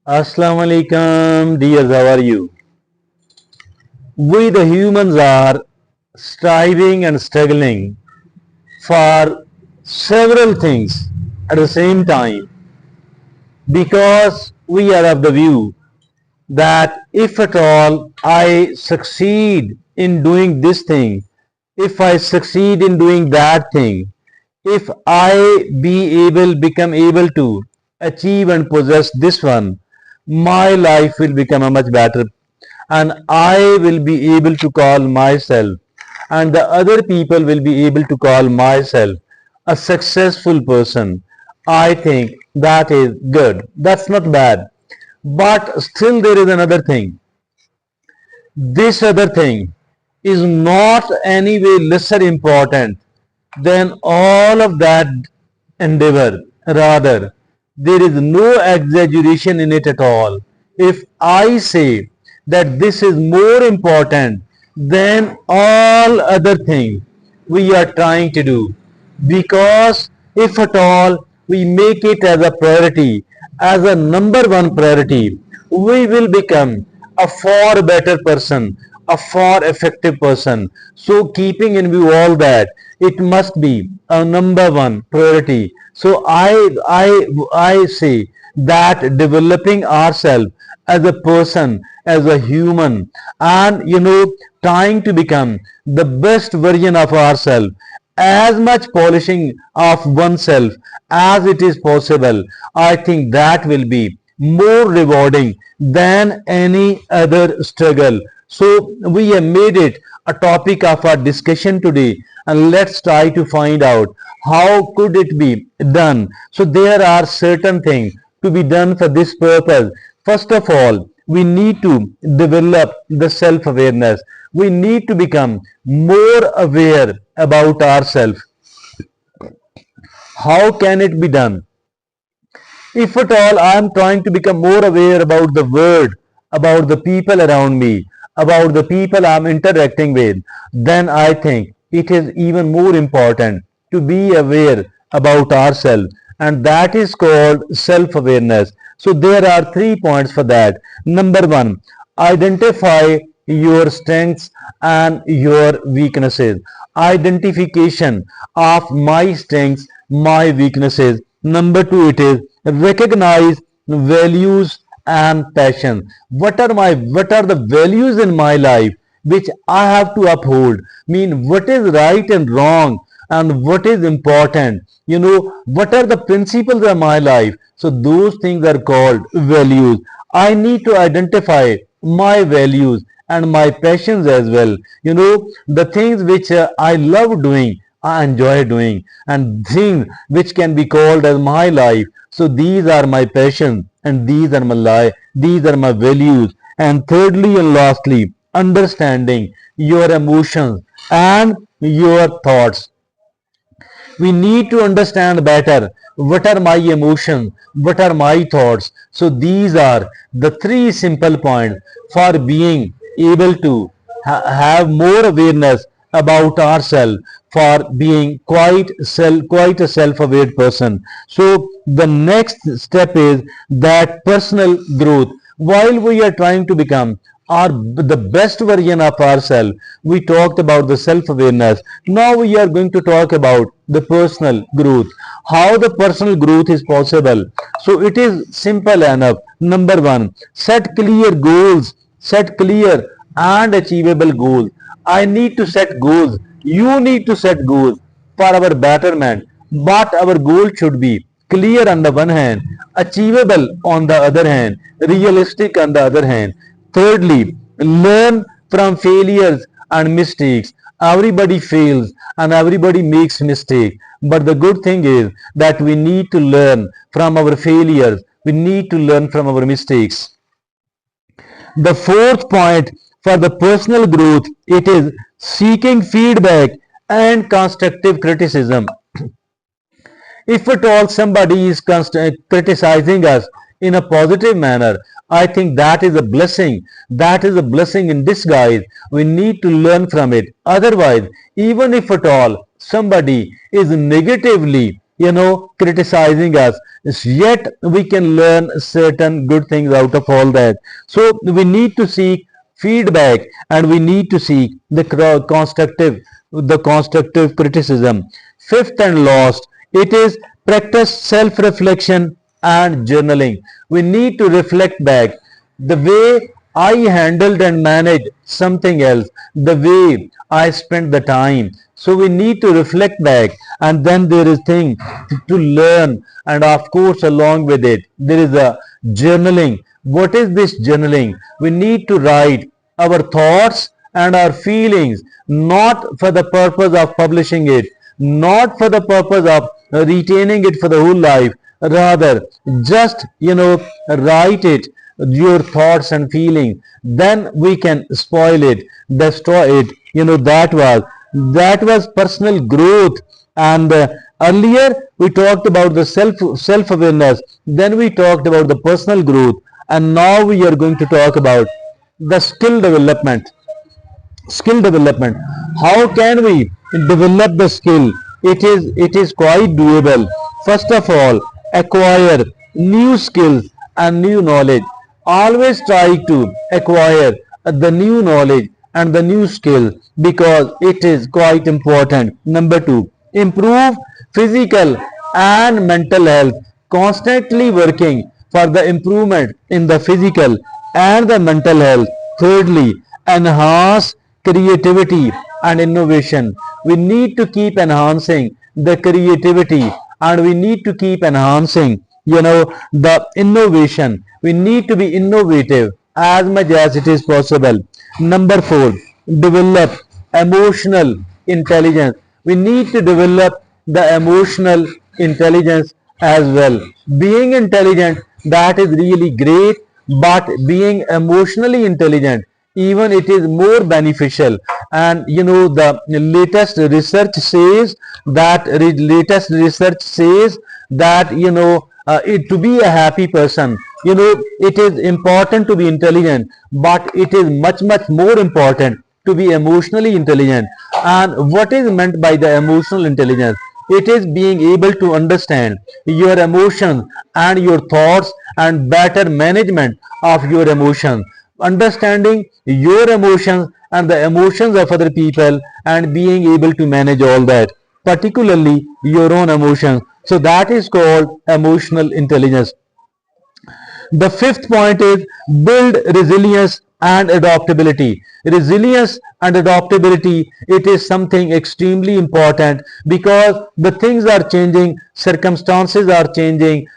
Assalamu alaikum, dears, how are you? We the humans are striving and struggling for several things at the same time because we are of the view that if at all I succeed in doing this thing, if I succeed in doing that thing, if I become able to achieve and possess this one, my life will become a much better and I will be able to call myself and the other people will be able to call myself a successful person. I think that is good. That's not bad. But still there is another thing. This other thing is not any way lesser important than all of that endeavor. Rather, there is no exaggeration in it at all. If I say that this is more important than all other things we are trying to do, because if at all we make it as a priority, as a number one priority, we will become a far better person, a far effective person. So keeping in view all that, it must be a number one priority. So I say that developing ourselves as a person, as a human, and trying to become the best version of ourselves, as much polishing of oneself as it is possible, I think that will be more rewarding than any other struggle. So we have made it a topic of our discussion today, and let's try to find out how could it be done. So there are certain things to be done for this purpose. First of all, we need to develop the self-awareness. We need to become more aware about ourselves. How can it be done? If at all I am trying to become more aware about the world, about the people around me, about the people I am interacting with, then I think it is even more important to be aware about ourselves, and that is called self-awareness. So there are 3 points for that. Number one, identify your strengths and your weaknesses. Identification of my strengths, my weaknesses. Number two, it is recognize values and passion. What are the values in my life which I have to uphold? Mean what is right and wrong and what is important. What are the principles of my life? So those things are called values. I need to identify my values and my passions as well. The things which I love doing, I enjoy doing, and things which can be called as my life. So these are my passions and these are my life, these are my values. And thirdly and lastly, understanding your emotions and your thoughts. We need to understand better what are my emotions, what are my thoughts. So these are the three simple points for being able to have more awareness about ourselves, for being quite a self-aware person. So the next step is that personal growth. While we are trying to become the best version of ourselves, we talked about the self-awareness. Now we are going to talk about the personal growth. How the personal growth is possible? So it is simple enough. Number one, set clear goals. Set clear and achievable goals. I need to set goals. You need to set goals for our betterment. But our goal should be clear on the one hand, achievable on the other hand, realistic on the other hand. Thirdly, learn from failures and mistakes. Everybody fails and everybody makes mistakes. But the good thing is that we need to learn from our failures. We need to learn from our mistakes. The fourth point for the personal growth, it is seeking feedback and constructive criticism. If at all somebody is criticizing us in a positive manner, I think that is a blessing. That is a blessing in disguise. We need to learn from it. Otherwise, even if at all somebody is negatively criticizing us, yet we can learn certain good things out of all that. So we need to seek feedback, and we need to seek the constructive criticism. Fifth and last, it is practice self-reflection and journaling. We need to reflect back the way I handled and managed something else, the way I spent the time. So we need to reflect back, and then there is thing to learn, and of course along with it there is a journaling. What is this journaling? We need to write our thoughts and our feelings, not for the purpose of publishing it, not for the purpose of retaining it for the whole life. Rather, just write it, your thoughts and feelings. Then we can spoil it, destroy it. That was personal growth. And earlier we talked about the self awareness. Then we talked about the personal growth, and now we are going to talk about the skill development. How can we develop the skill? It is quite doable. First of all, acquire new skills and new knowledge. Always try to acquire the new knowledge and the new skill, because it is quite important. Number 2, improve physical and mental health. Constantly working for the improvement in the physical and the mental health. Thirdly, enhance creativity and innovation. We need to keep enhancing the creativity, and we need to keep enhancing the innovation. We need to be innovative as much as it is possible. Number 4, develop emotional intelligence. We need to develop the emotional intelligence as well. Being intelligent, that is really great, but being emotionally intelligent, even it is more beneficial. And the latest research says that to be a happy person, it is important to be intelligent, but it is much more important to be emotionally intelligent. And what is meant by the emotional intelligence? It is being able to understand your emotions and your thoughts, and better management of your emotions, understanding your emotions and the emotions of other people, and being able to manage all that, particularly your own emotions. So that is called emotional intelligence. The fifth point is build resilience and adaptability. Resilience and adaptability, it is something extremely important, because the things are changing, circumstances are changing.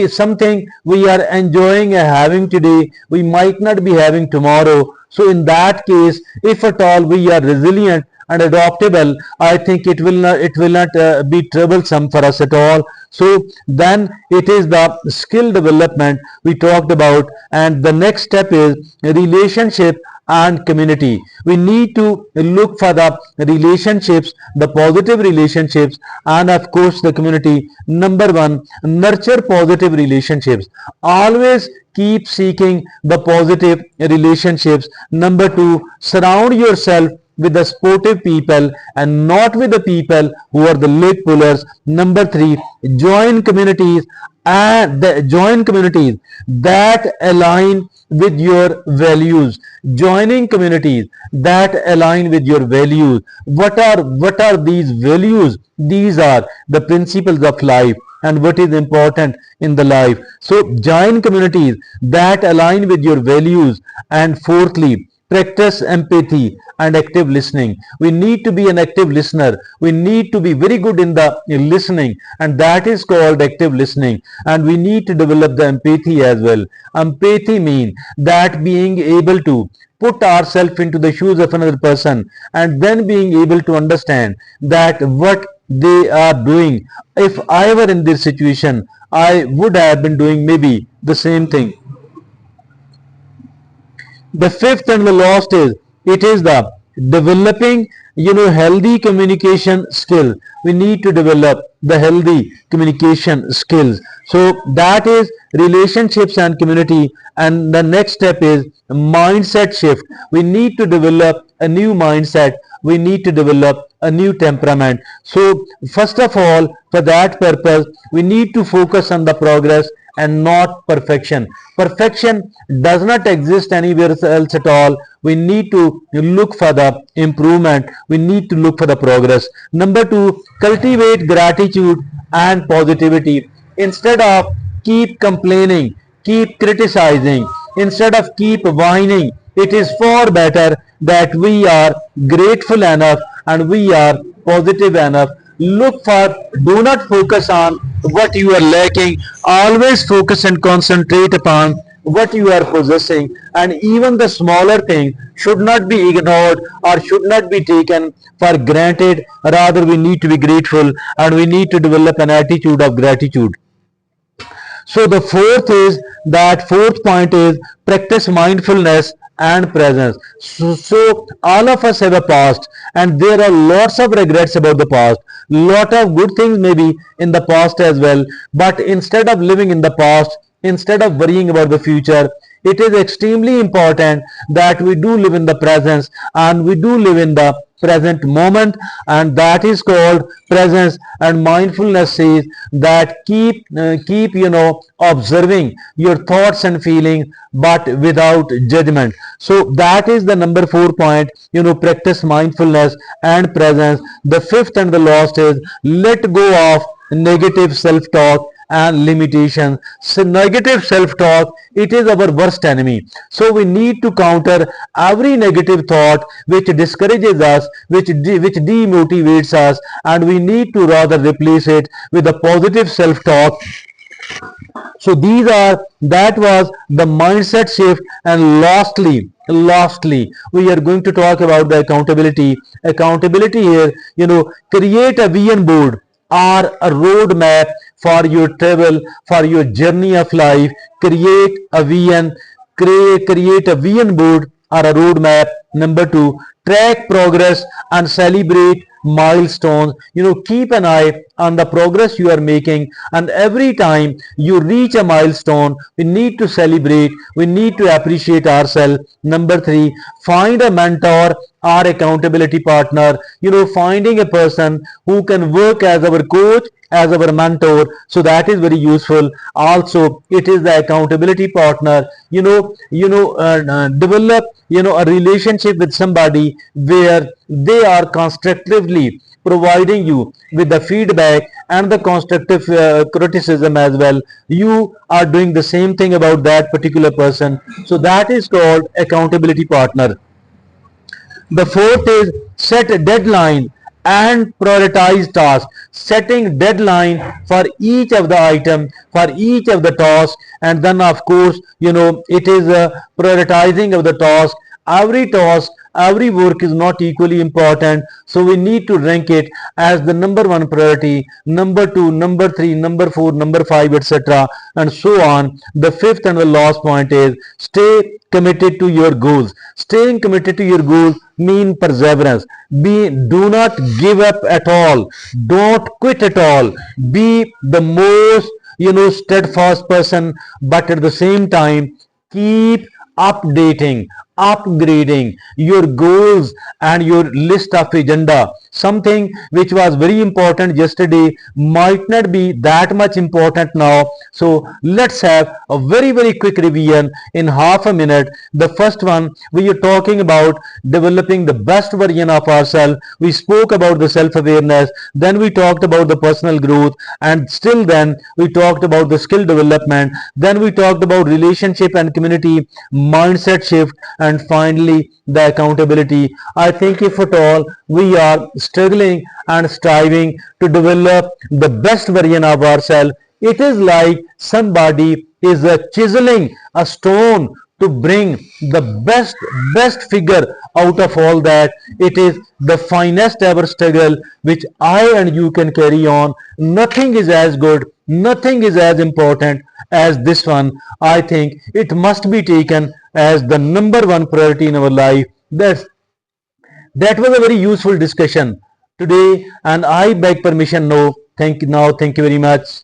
Something we are enjoying and having today, we might not be having tomorrow. So in that case, if at all we are resilient and adaptable, I think it will not be troublesome for us at all. So then it is the skill development we talked about, and the next step is relationship and community. We need to look for the relationships, the positive relationships, and of course the community. Number 1, nurture positive relationships. Always keep seeking the positive relationships. Number 2, surround yourself with the sportive people and not with the people who are the leg pullers. Number 3, join communities that align with your values. Joining communities that align with your values. What are these values? These are the principles of life and what is important in the life. So join communities that align with your values. And fourthly, practice empathy and active listening. We need to be an active listener. We need to be very good in the listening, and that is called active listening. And we need to develop the empathy as well. Empathy means that being able to put ourselves into the shoes of another person, and then being able to understand that what they are doing. If I were in this situation, I would have been doing maybe the same thing. The fifth and the last is, it is the developing healthy communication skill. We need to develop the healthy communication skills. So that is relationships and community. And the next step is mindset shift. We need to develop a new mindset. We need to develop a new temperament. So first of all, for that purpose, we need to focus on the progress and not perfection. Perfection does not exist anywhere else at all. We need to look for the improvement. We need to look for the progress. Number two, cultivate gratitude and positivity. Instead of keep complaining, keep criticizing, instead of keep whining, it is far better that we are grateful enough and we are positive enough. Look for, do not focus on what you are lacking, always focus and concentrate upon what you are possessing, and even the smaller thing should not be ignored or should not be taken for granted. Rather, we need to be grateful and we need to develop an attitude of gratitude. So the fourth point is practice mindfulness and presence. So all of us have a past and there are lots of regrets about the past. Lot of good things maybe in the past as well. But instead of living in the past, instead of worrying about the future, it is extremely important that we do live in the presence and we do live in the present moment, and that is called presence. And mindfulness says that keep observing your thoughts and feelings but without judgment. So that is the number 4 point, practice mindfulness and presence. The fifth and the last is let go of negative self-talk and limitations. So negative self-talk, it is our worst enemy. So we need to counter every negative thought which discourages us, which demotivates us, and we need to rather replace it with a positive self-talk. So that was the mindset shift. And lastly, we are going to talk about the accountability. Accountability here, create a vision board or a roadmap for your travel, for your journey of life. Create a vision, create a vision board or a roadmap. Number 2, track progress and celebrate milestones. Keep an eye on the progress you are making, and every time you reach a milestone, we need to celebrate, we need to appreciate ourselves. Number 3, find a mentor or accountability partner. Finding a person who can work as our coach, as our mentor, so that is very useful. Also, it is the accountability partner. Develop a relationship with somebody where they are constructively providing you with the feedback and the constructive criticism as well. You are doing the same thing about that particular person, so that is called accountability partner. The fourth is set a deadline and prioritize tasks. Setting deadline for each of the item, for each of the tasks, and then of course it is prioritizing of the task. Every task, every work is not equally important, so we need to rank it as the number 1 priority, number 2, number 3, number 4, number 5, etc., and so on. The fifth and the last point is stay committed to your goals. Staying committed to your goals mean perseverance. Do not give up at all, don't quit at all. Be the most steadfast person, but at the same time keep updating, upgrading your goals and your list of agenda. Something which was very important yesterday might not be that much important now. So let's have a very quick revision in half a minute. The first one, we are talking about developing the best version of ourselves. We spoke about the self-awareness, then we talked about the personal growth, and still then we talked about the skill development, then we talked about relationship and community, mindset shift, and finally the accountability. I think if at all we are struggling and striving to develop the best version of ourselves, it is like somebody is chiseling a stone to bring the best figure out of all that. It is the finest ever struggle which I and you can carry on. Nothing is as good, nothing is as important as this one. I think it must be taken as the number 1 priority in our life. That was a very useful discussion today, and I beg permission now. Thank you very much.